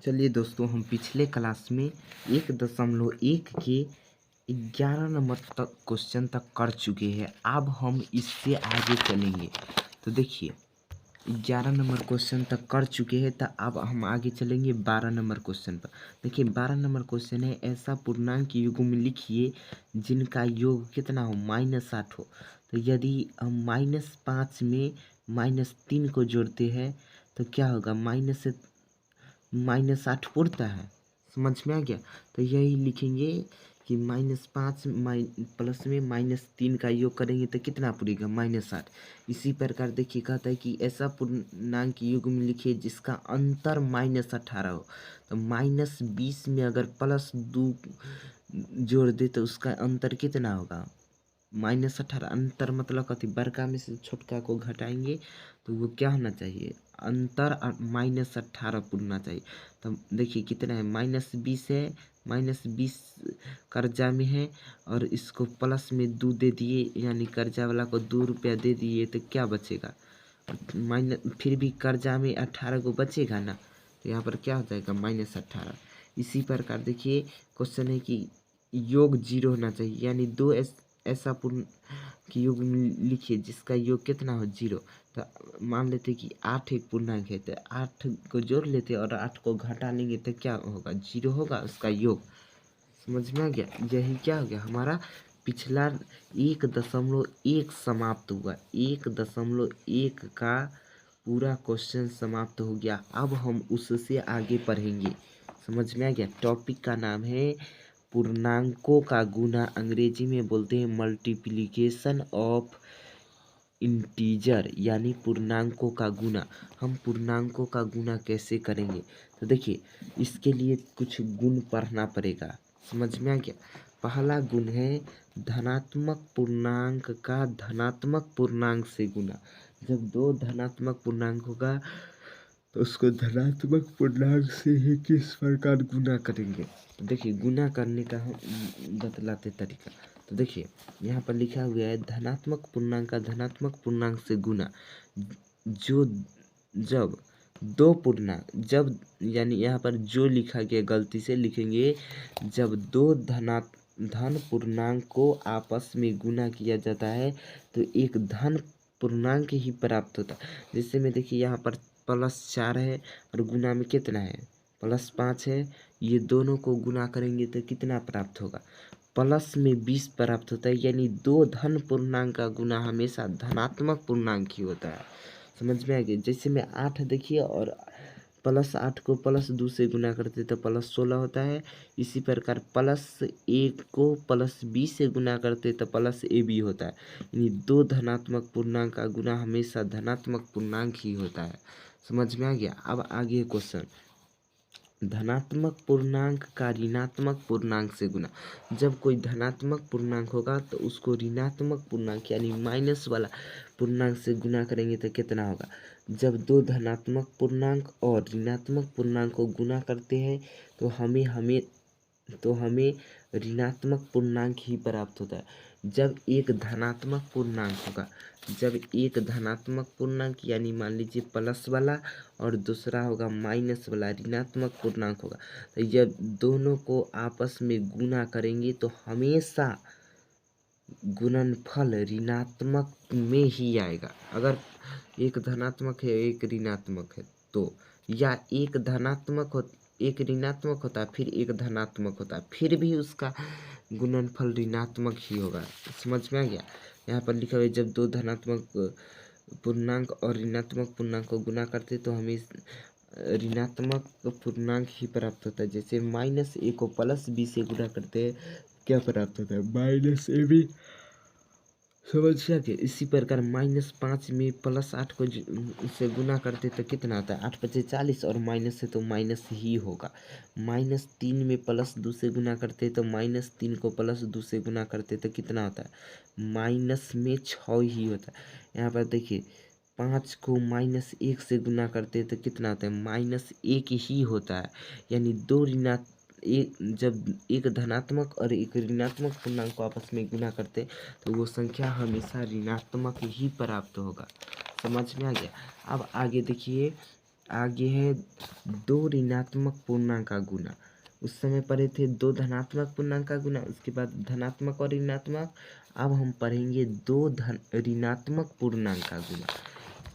चलिए दोस्तों, हम पिछले क्लास में 1.1 के 11 नंबर तक क्वेश्चन तक कर चुके हैं। अब हम इससे आगे चलेंगे। तो देखिए, 11 नंबर क्वेश्चन तक कर चुके हैं। तो अब हम आगे चलेंगे 12 नंबर क्वेश्चन पर। देखिए, 12 नंबर क्वेश्चन है, ऐसा पूर्णांक युग्म लिखिए जिनका योग कितना हो, -8 हो। तो यदि हम -5 में -3 को जोड़ते हैं तो क्या होगा, माइनस से -8 उड़ता है। समझ में आ गया। तो यही लिखेंगे कि -5 प्लस में -3 का योग करेंगे तो कितना पूरेगा, -8। इसी प्रकार देखिए, कहता है कि ऐसा पूर्णांक युग्म लिखिए जिसका अंतर -18 हो। तो -20 में अगर +2 जोड़ दे तो उसका अंतर कितना होगा, -18। अंतर मतलब कथी, बड़का में से छोटका को घटाएंगे तो वो क्या होना चाहिए, अंतर -18 पूरना चाहिए। तो देखिए कितना है, -20 है, -20 कर्जा में है और इसको प्लस में 2 दे दिए, यानी कर्जा वाला को 2 रुपया दे दिए तो क्या बचेगा, फिर भी कर्जा में 18 को बचेगा ना। तो यहाँ पर क्या हो जाएगा, -18। इसी प्रकार देखिए, क्वेश्चन है कि योग 0 होना चाहिए, यानी दो ऐसा पूर्ण कि योग लिखिए जिसका योग कितना हो, 0। तो मान लेते कि 8 एक पूर्णांक है, तो 8 को जोड़ लेते और 8 को घटा लेंगे तो क्या होगा, 0 होगा उसका योग। समझ में आ गया। यही क्या हो गया, हमारा पिछला 1.1 समाप्त हुआ। 1.1 का पूरा क्वेश्चन समाप्त हो गया। अब हम उससे आगे पढ़ेंगे। समझ में आ गया। टॉपिक का नाम है पूर्णांकों का गुना। अंग्रेजी में बोलते हैं मल्टीप्लिकेशन ऑफ इंटीजर, यानी पूर्णांकों का गुना। हम पूर्णांकों का गुना कैसे करेंगे, तो देखिए इसके लिए कुछ गुण पढ़ना पड़ेगा। समझ में आ गया। पहला गुण है धनात्मक पूर्णांक का धनात्मक पूर्णांक से गुना। जब दो धनात्मक पूर्णांक होगा तो उसको धनात्मक पूर्णांक से ही किस प्रकार गुना करेंगे। तो देखिए, गुना करने का हम बतलाते तरीका। तो देखिए, यहाँ पर लिखा हुआ है धनात्मक पूर्णांक का धनात्मक पूर्णांक से गुना। जो जब दो पूर्णांक, जब यानी यहाँ पर जो लिखा गया गलती से लिखेंगे, जब दो धन पूर्णांक को आपस में गुना किया जाता है तो एक धन पूर्णांक ही प्राप्त होता है। जैसे में देखिए, यहाँ पर +4 है और गुना में कितना है, +5 है। ये दोनों को गुना करेंगे तो कितना प्राप्त होगा, प्लस में 20 प्राप्त होता है। यानी दो धन पूर्णांक का गुना हमेशा धनात्मक पूर्णांक ही होता है। समझ में आ गया। जैसे में 8 देखिए, और +8 को +2 से गुना करते तो +16 होता है। इसी प्रकार +1 को +20 से गुना करते तो +AB होता है। यानी दो धनात्मक पूर्णांक का गुना हमेशा धनात्मक पूर्णांक ही होता है। समझ में आ गया। अब आगे क्वेश्चन, धनात्मक पूर्णांक का ऋणात्मक पूर्णांक से गुना। जब कोई धनात्मक पूर्णांक होगा तो उसको ऋणात्मक पूर्णांक यानी माइनस वाला पूर्णांक से गुना करेंगे तो कितना होगा। जब दो धनात्मक पूर्णांक और ऋणात्मक पूर्णांक को गुना करते हैं तो हमें ऋणात्मक पूर्णांक ही प्राप्त होता है। जब एक धनात्मक पूर्णांक होगा, जब एक धनात्मक पूर्णांक यानी मान लीजिए प्लस वाला और दूसरा होगा माइनस वाला ऋणात्मक पूर्णांक होगा, तो जब दोनों को आपस में गुना करेंगे तो हमेशा गुणनफल ऋणात्मक में ही आएगा। अगर एक धनात्मक है एक ऋणात्मक है तो, या एक ऋणात्मक होता है फिर एक धनात्मक होता है, फिर भी उसका गुणनफल ऋणात्मक ही होगा। समझ में आ गया। यहाँ पर लिखा हुआ है जब दो धनात्मक पूर्णांक और ऋणात्मक पूर्णांक को गुना करते तो हमें ऋणात्मक पूर्णांक ही प्राप्त होता है। जैसे -a को +b से गुना करते हैं, क्या प्राप्त होता है, -ab। समझ गया। इसी प्रकार -5 में +8 को से गुना करते तो कितना आता है, 8×5 = 40 और माइनस से तो माइनस ही होगा। -3 में +2 से गुना करते तो -3 को +2 से गुना करते तो कितना होता है, -6 ही होता है। यहाँ पर देखिए 5 को -1 से गुना करते तो कितना होता है, -1 ही होता है। यानी जब एक धनात्मक और एक ऋणात्मक पूर्णांक को आपस में गुना करते तो वो संख्या हमेशा ऋणात्मक ही प्राप्त होगा। समझ में आ गया। अब आगे देखिए, आगे है दो ऋणात्मक पूर्णांक का गुना। उस समय पढ़े थे दो धनात्मक पूर्णांक का गुना, उसके बाद धनात्मक और ऋणात्मक। अब हम पढ़ेंगे दो ऋणात्मक पूर्णांक का गुना।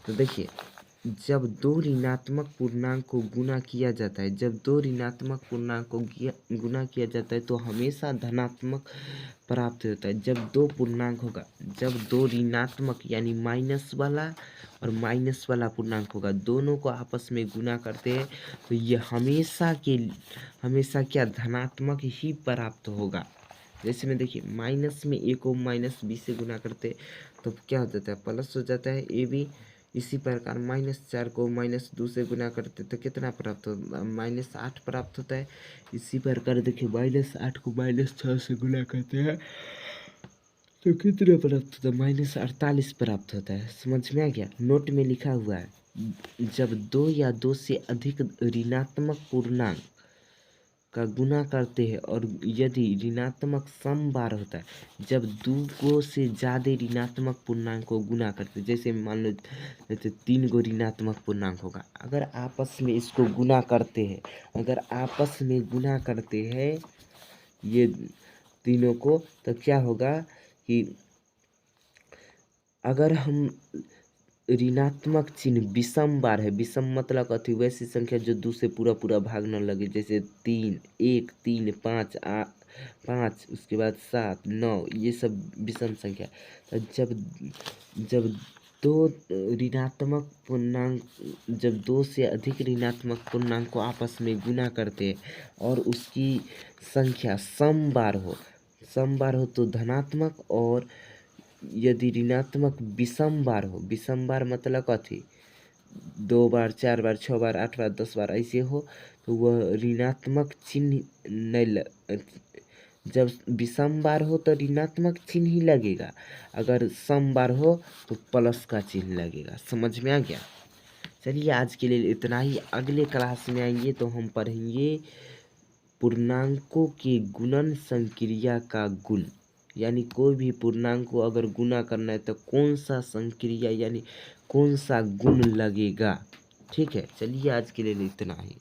तो देखिए, जब दो ऋणात्मक पूर्णांक को गुना किया जाता है, जब दो ऋणात्मक पूर्णांक को गुना किया जाता है तो हमेशा धनात्मक प्राप्त होता है। जब दो पूर्णांक होगा, जब दो ऋणात्मक यानी माइनस वाला और माइनस वाला पूर्णांक होगा, दोनों को आपस में गुना करते हैं तो ये हमेशा क्या धनात्मक ही प्राप्त होगा। जैसे में देखिए, माइनस में ए को माइनस बी से गुना करते तो क्या हो जाता है, प्लस हो जाता है ए बी। इसी प्रकार -4 को -2 से गुना करते तो कितना प्राप्त होता है, -8 प्राप्त होता है। इसी प्रकार देखिए, -8 को -6 से गुना करते हैं तो कितना प्राप्त होता है, -48 प्राप्त होता है। समझ में आ गया। नोट में लिखा हुआ है, जब दो या दो से अधिक ऋणात्मक पूर्णांक का गुना करते हैं और यदि ऋणात्मक सम बार होता है, जब दो से ज़्यादा ऋणात्मक पूर्णांक को गुना करते हैं, जैसे मान लो जैसे 3 गो ऋणात्मक पूर्णांक होगा, अगर आपस में इसको गुना करते हैं, अगर आपस में गुना करते हैं ये तीनों को, तो क्या होगा कि अगर हम ऋणात्मक चिन्ह विषम बार है, विषम मतलब अति वैसी संख्या जो 2 से पूरा पूरा भाग न लगे, जैसे 3, 1, 3, 5, 5, उसके बाद 7, 9, ये सब विषम संख्या। तो जब दो ऋणात्मक पूर्णांक, जब दो से अधिक ऋणात्मक पूर्णांक को आपस में गुना करते हैं और उसकी संख्या सम बार हो तो धनात्मक, और यदि ऋणात्मक विषम बार हो, विषम बार मतलब कथी, 2 बार, 4 बार, 6 बार, 8 बार, 10 बार ऐसे हो तो वह ऋणात्मक चिन्ह नहीं जब विषम बार हो तो ऋणात्मक चिन्ह ही लगेगा, अगर सम बार हो तो प्लस का चिन्ह लगेगा। समझ में आ गया। चलिए, आज के लिए इतना ही। अगले क्लास में आएंगे तो हम पढ़ेंगे पूर्णांकों के गुणन संक्रिया का गुण, यानी कोई भी पूर्णांक को अगर गुना करना है तो कौन सा संक्रिया यानी कौन सा गुण लगेगा। ठीक है, चलिए आज के लिए इतना ही।